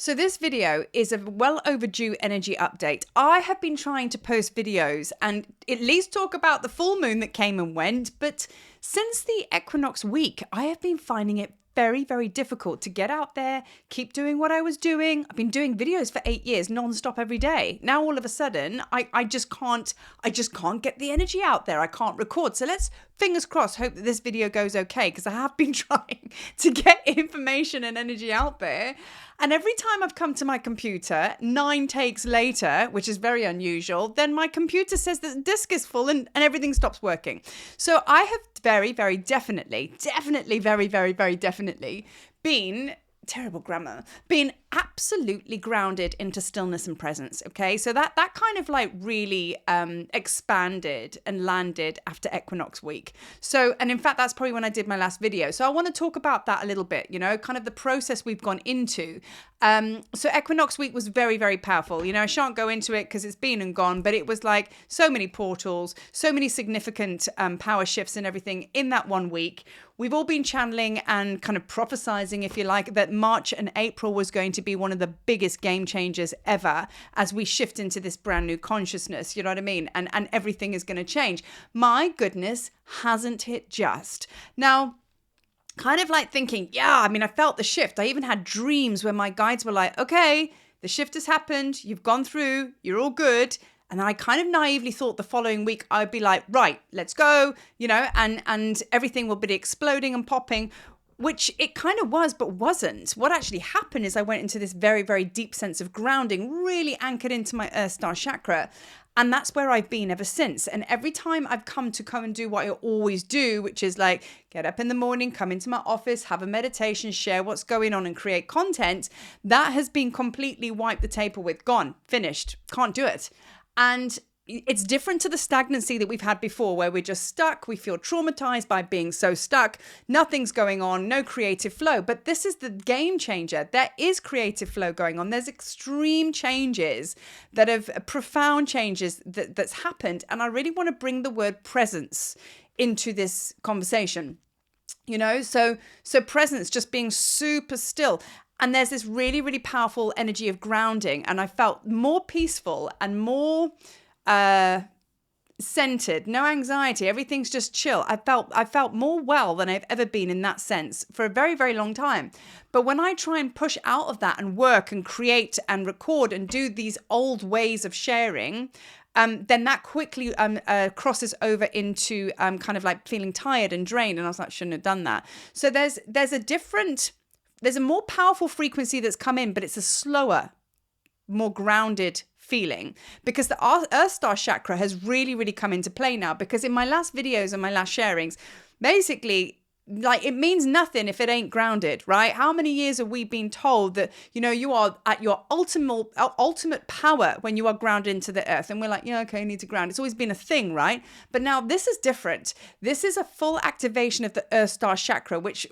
So this video is a well overdue energy update. I have been trying to post videos and at least talk about the full moon that came and went, but since the equinox week, I have been finding it very, very difficult to get out there, keep doing what I was doing. I've been doing videos for 8 years, non-stop every day. Now all of a sudden, I just can't get the energy out there. I can't record. So let's, fingers crossed, hope that this video goes okay, because I have been trying to get information and energy out there. And every time I've come to my computer, 9 takes later, which is very unusual, then my computer says that the disk is full and everything stops working. So I have very, very definitely been, terrible grammar, been absolutely grounded into stillness and presence. Okay. So that kind of like really expanded and landed after Equinox week. So, and in fact, that's probably when I did my last video. So I want to talk about that a little bit, you know, kind of the process we've gone into. So Equinox week was very, very powerful. You know, I shan't go into it because it's been and gone, but it was like so many portals, so many significant power shifts and everything in that 1 week. We've all been channeling and kind of prophesizing, if you like, that March and April was going to be one of the biggest game changers ever as we shift into this brand new consciousness, you know what I mean? And everything is going to change. My goodness, hasn't it just? Now, kind of like thinking, yeah, I mean, I felt the shift. I even had dreams where my guides were like, okay, the shift has happened. You've gone through, you're all good. And I kind of naively thought the following week I'd be like, right, let's go, you know, and everything will be exploding and popping, which it kind of was, but wasn't. What actually happened is I went into this very, very deep sense of grounding, really anchored into my Earth Star chakra. And that's where I've been ever since. And every time I've come and do what I always do, which is like get up in the morning, come into my office, have a meditation, share what's going on and create content, that has been completely wiped the table with, gone, finished, can't do it. And it's different to the stagnancy that we've had before, where we're just stuck. We feel traumatized by being so stuck. Nothing's going on, no creative flow. But this is the game changer. There is creative flow going on. There's extreme changes that have profound changes that's happened. And I really want to bring the word presence into this conversation. You know, so presence, just being super still. And there's this really, really powerful energy of grounding. And I felt more peaceful and more centered, no anxiety. Everything's just chill. I felt more well than I've ever been in that sense for a very, very long time. But when I try and push out of that and work and create and record and do these old ways of sharing, then that quickly crosses over into kind of like feeling tired and drained. And I was like, shouldn't have done that. So there's a more powerful frequency that's come in, but it's a slower, more grounded feeling, because the Earth Star chakra has really, really come into play now. Because in my last videos and my last sharings, basically, like, it means nothing if it ain't grounded, right? How many years have we been told that, you know, you are at your ultimate power when you are grounded into the earth? And we're like, yeah, okay, I need to ground. It's always been a thing, right? But now this is different. This is a full activation of the Earth Star chakra, which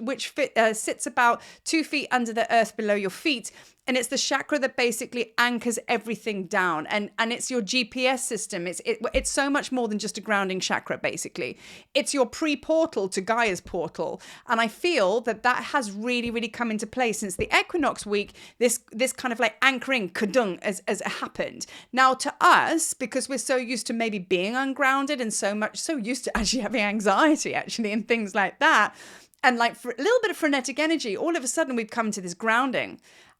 sits about 2 feet under the earth below your feet. And it's the chakra that basically anchors everything down. And it's your GPS system. It's so much more than just a grounding chakra, basically. It's your pre-portal to Gaia's portal. And I feel that has really, really come into play since the equinox week, this kind of like anchoring kadung as happened. Now to us, because we're so used to maybe being ungrounded and so used to actually having anxiety actually and things like that, and like for a little bit of frenetic energy, all of a sudden we've come to this grounding.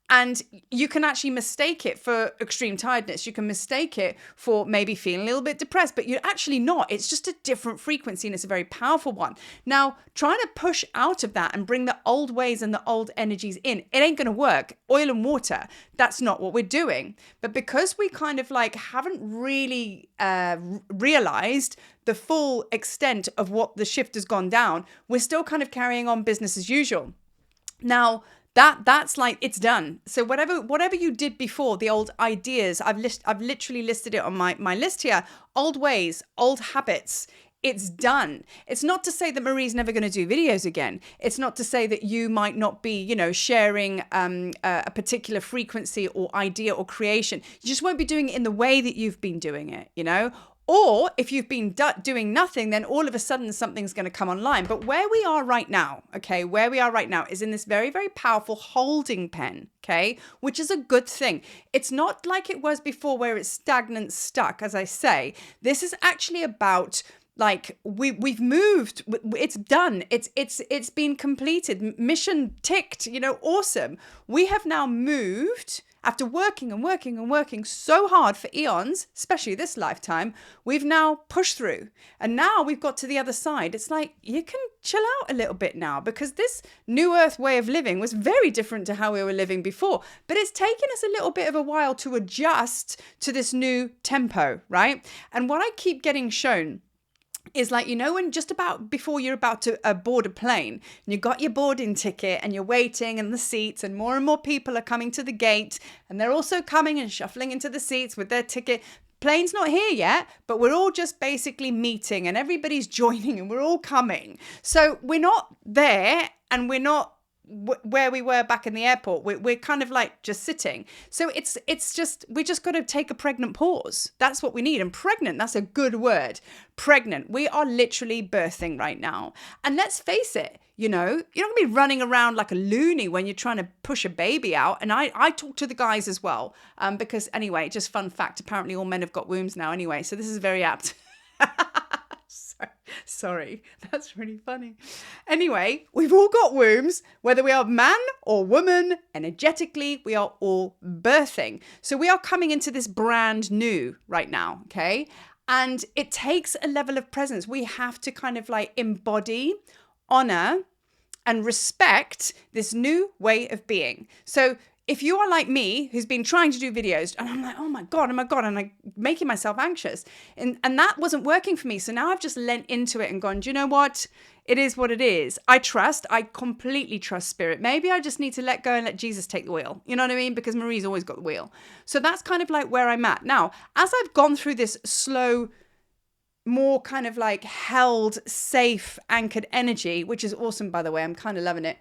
And you can actually mistake it for extreme tiredness. You can mistake it for maybe feeling a little bit depressed, but you're actually not. It's just a different frequency and it's a very powerful one. Now, trying to push out of that and bring the old ways and the old energies in, it ain't going to work. Oil and water, that's not what we're doing. But because we kind of like haven't really realized the full extent of what the shift has gone down, we're still kind of carrying on business as usual. Now, that's like, it's done. So whatever you did before, the old ideas, I've literally listed it on my list here. Old ways, old habits. It's done. It's not to say that Marie's never going to do videos again. It's not to say that you might not be, you know, sharing a particular frequency or idea or creation. You just won't be doing it in the way that you've been doing it, you know? Or if you've been doing nothing, then all of a sudden something's going to come online. But where we are right now, okay, where we are right now is in this very, very powerful holding pen, okay, which is a good thing. It's not like it was before where it's stagnant, stuck, as I say. This is actually about like we've moved, it's done, it's been completed, mission ticked, awesome. We have now moved. After working and working and working so hard for eons, especially this lifetime, we've now pushed through. And now we've got to the other side. It's like, you can chill out a little bit now, because this new earth way of living was very different to how we were living before. But it's taken us a little bit of a while to adjust to this new tempo, right? And what I keep getting shown is like, when just about before you're about to board a plane and you got your boarding ticket and you're waiting in the seats and more people are coming to the gate and they're also coming and shuffling into the seats with their ticket. Plane's not here yet, but we're all just basically meeting and everybody's joining and we're all coming. So we're not there and we're not where we were back in the airport. We're kind of like just sitting. So it's just, we just got to take a pregnant pause. That's what we need. And pregnant, that's a good word. Pregnant. We are literally birthing right now. And let's face it, you're not going to be running around like a loony when you're trying to push a baby out. And I talk to the guys as well, because anyway, just fun fact, apparently all men have got wombs now anyway. So this is very apt. Sorry, that's really funny. Anyway, we've all got wombs, whether we are man or woman, energetically, we are all birthing. So we are coming into this brand new right now, okay? And it takes a level of presence. We have to kind of like embody, honor, and respect this new way of being. So if you are like me, who's been trying to do videos, and I'm like, oh my God, and I'm making myself anxious. And that wasn't working for me. So now I've just lent into it and gone, do you know what? It is what it is. I completely trust spirit. Maybe I just need to let go and let Jesus take the wheel. You know what I mean? Because Marie's always got the wheel. So that's kind of like where I'm at. Now, as I've gone through this slow, more kind of like held, safe, anchored energy, which is awesome, by the way, I'm kind of loving it.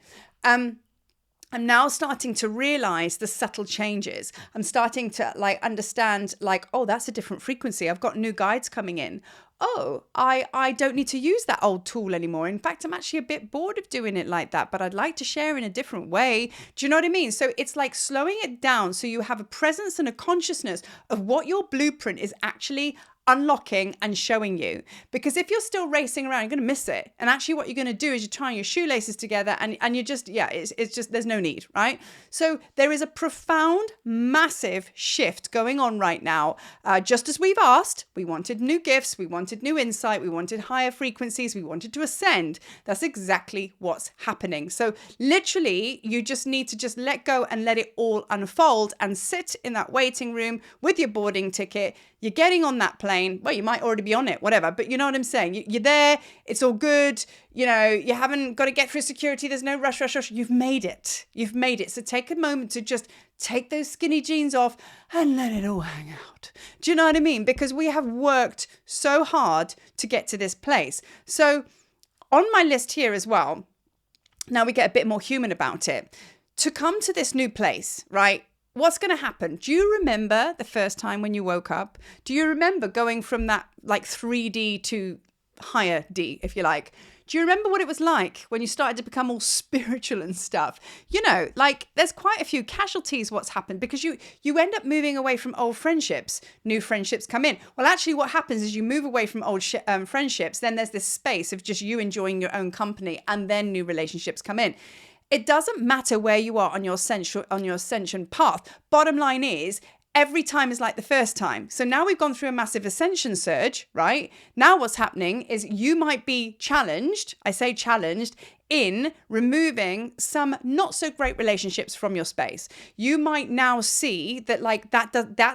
I'm now starting to realize the subtle changes. I'm starting to like understand like, oh, that's a different frequency. I've got new guides coming in. Oh, I don't need to use that old tool anymore. In fact, I'm actually a bit bored of doing it like that, but I'd like to share in a different way. Do you know what I mean? So it's like slowing it down so you have a presence and a consciousness of what your blueprint is actually unlocking and showing you. Because if you're still racing around, you're going to miss it. And actually what you're going to do is you're tying your shoelaces together and you just, it's just, there's no need, right? So there is a profound, massive shift going on right now. Just as we've asked, we wanted new gifts, we wanted new insight, we wanted higher frequencies, we wanted to ascend. That's exactly what's happening. So literally, you just need to just let go and let it all unfold and sit in that waiting room with your boarding ticket. You're getting on that plane. Well, you might already be on it, whatever. But you know what I'm saying? You're there. It's all good. You haven't got to get through security. There's no rush. You've made it. You've made it. So take a moment to just take those skinny jeans off and let it all hang out. Do you know what I mean? Because we have worked so hard to get to this place. So on my list here as well, now we get a bit more human about it. To come to this new place, right? What's going to happen? Do you remember the first time when you woke up? Do you remember going from that like 3D to higher D, if you like? Do you remember what it was like when you started to become all spiritual and stuff? Like there's quite a few casualties what's happened because you end up moving away from old friendships. New friendships come in. Well, actually what happens is you move away from old friendships. Then there's this space of just you enjoying your own company and then new relationships come in. It doesn't matter where you are on your ascension path. Bottom line is, every time is like the first time. So now we've gone through a massive ascension surge, right? Now what's happening is you might be challenged, I say challenged, in removing some not so great relationships from your space. You might now see that like that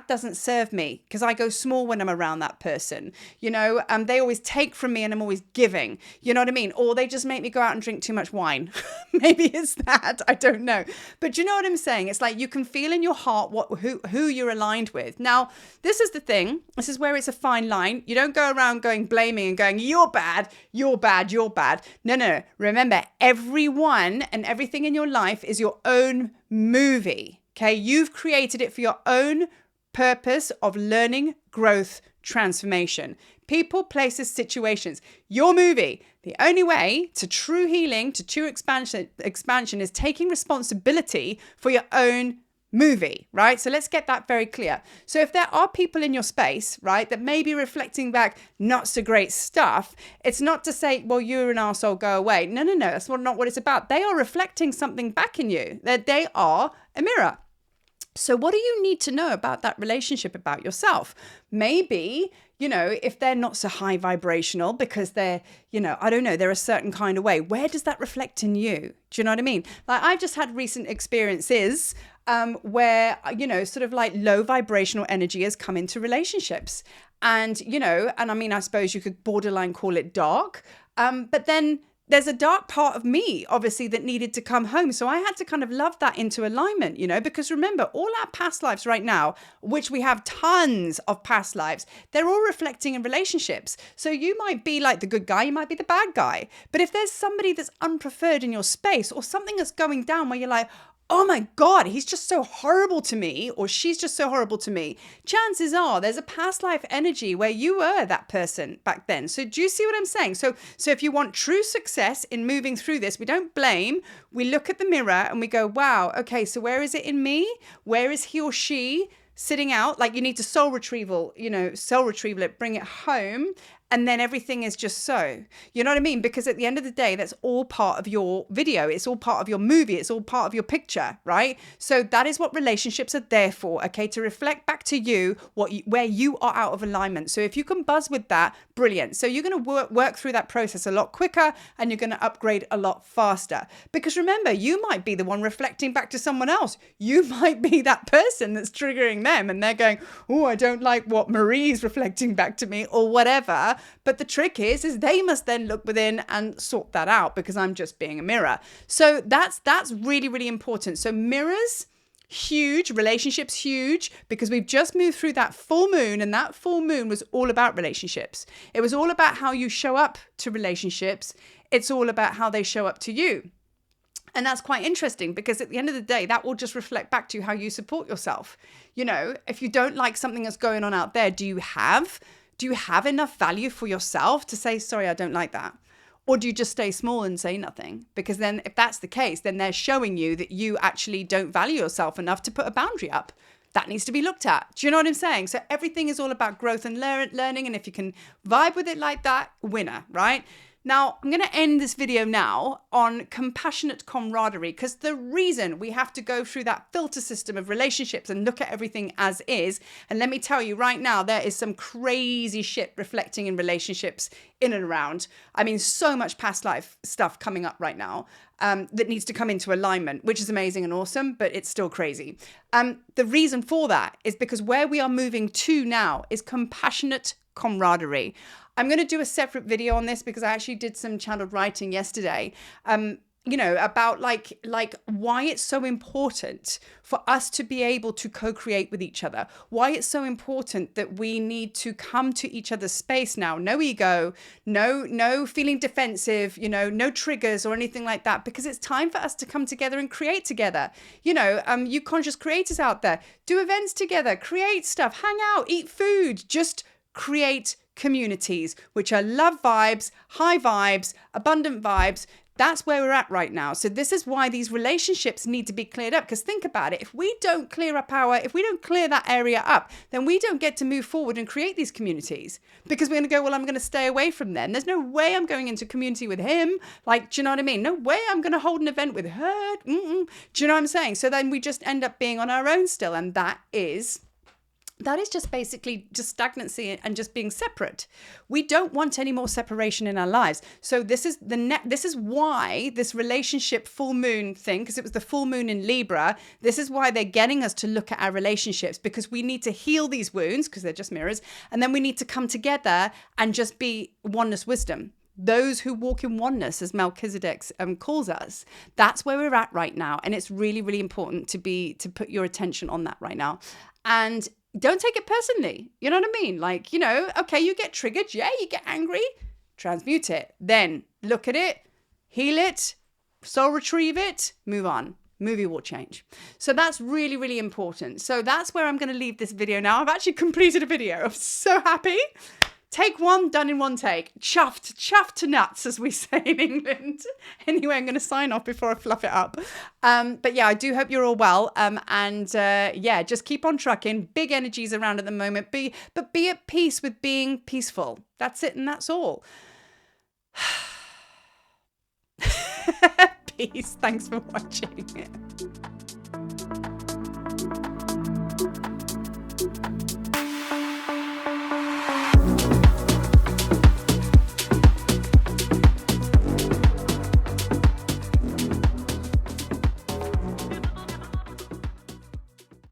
doesn't serve me because I go small when I'm around that person. They always take from me and I'm always giving. You know what I mean? Or they just make me go out and drink too much wine. Maybe it's that. I don't know. But you know what I'm saying? It's like you can feel in your heart who you're aligned with. Now, this is the thing. This is where it's a fine line. You don't go around going blaming and going, you're bad, you're bad, you're bad. No. Remember, everyone and everything in your life is your own movie. Okay. You've created it for your own purpose of learning, growth, transformation. People, places, situations. Your movie. The only way to true healing, to true expansion is taking responsibility for your own movie, right? So let's get that very clear. So if there are people in your space, right, that may be reflecting back not so great stuff, it's not to say, well, you're an arsehole, go away. No, that's not what it's about. They are reflecting something back in you. That they are a mirror. So what do you need to know about that relationship, about yourself? Maybe, if they're not so high vibrational because they're, I don't know, they're a certain kind of way. Where does that reflect in you? Do you know what I mean? Like I've just had recent experiences where, sort of like low vibrational energy has come into relationships. And, I suppose you could borderline call it dark. But then there's a dark part of me, obviously, that needed to come home. So I had to kind of love that into alignment, because remember, all our past lives right now, which we have tons of past lives, they're all reflecting in relationships. So you might be like the good guy, you might be the bad guy. But if there's somebody that's unpreferred in your space or something that's going down where you're like, oh my God, he's just so horrible to me, or she's just so horrible to me, chances are there's a past life energy where you were that person back then. So do you see what I'm saying? So if you want true success in moving through this, we don't blame, we look at the mirror and we go, wow, okay, so where is it in me? Where is he or she sitting out? Like you need to soul retrieval it, bring it home. And then everything is just so. You know what I mean? Because at the end of the day, that's all part of your video. It's all part of your movie. It's all part of your picture, right? So that is what relationships are there for, okay? To reflect back to you where you are out of alignment. So if you can buzz with that, brilliant. So you're going to work through that process a lot quicker and you're going to upgrade a lot faster. Because remember, you might be the one reflecting back to someone else. You might be that person that's triggering them and they're going, oh, I don't like what Marie's reflecting back to me or whatever. But the trick is they must then look within and sort that out because I'm just being a mirror. So that's really, really important. So mirrors, huge, relationships, huge, because we've just moved through that full moon, and that full moon was all about relationships. It was all about how you show up to relationships. It's all about how they show up to you. And that's quite interesting because at the end of the day, that will just reflect back to how you support yourself. If you don't like something that's going on out there, do you have enough value for yourself to say, sorry, I don't like that? Or do you just stay small and say nothing? Because then if that's the case, then they're showing you that you actually don't value yourself enough to put a boundary up. That needs to be looked at. Do you know what I'm saying? So everything is all about growth and learning. And if you can vibe with it like that, winner, right? Now, I'm going to end this video now on compassionate camaraderie, because the reason we have to go through that filter system of relationships and look at everything as is, and let me tell you right now, there is some crazy shit reflecting in relationships in and around. I mean, so much past life stuff coming up right now that needs to come into alignment, which is amazing and awesome, but it's still crazy. The reason for that is because where we are moving to now is compassionate camaraderie. I'm going to do a separate video on this because I actually did some channeled writing yesterday, about like why it's so important for us to be able to co-create with each other, why it's so important that we need to come to each other's space now. No ego, no feeling defensive, no triggers or anything like that, because it's time for us to come together and create together. You conscious creators out there, do events together, create stuff, hang out, eat food, just create communities, which are love vibes, high vibes, abundant vibes. That's where we're at right now. So this is why these relationships need to be cleared up. Because think about it. If we don't clear that area up, then we don't get to move forward and create these communities, because we're going to go, well, I'm going to stay away from them. There's no way I'm going into community with him. Like, do you know what I mean? No way I'm going to hold an event with her. Do you know what I'm saying? So then we just end up being on our own still. And that is just basically just stagnancy and just being separate. We don't want any more separation in our lives. So this is why this relationship full moon thing, because it was the full moon in Libra, this is why they're getting us to look at our relationships, because we need to heal these wounds because they're just mirrors. And then we need to come together and just be oneness wisdom. Those who walk in oneness, as Melchizedek calls us. That's where we're at right now. And it's really, really important to put your attention on that right now. And don't take it personally. You know what I mean? Like, okay, you get triggered. Yeah, you get angry. Transmute it. Then look at it, heal it, soul retrieve it, move on. movie will change. So that's really, really important. So that's where I'm going to leave this video now. I've actually completed a video. I'm so happy. Take one, done in one take. Chuffed to nuts, as we say in England. Anyway, I'm going to sign off before I fluff it up. But yeah, I do hope you're all well. Yeah, just keep on trucking. Big energies around at the moment. But be at peace with being peaceful. That's it, and that's all. Peace. Thanks for watching.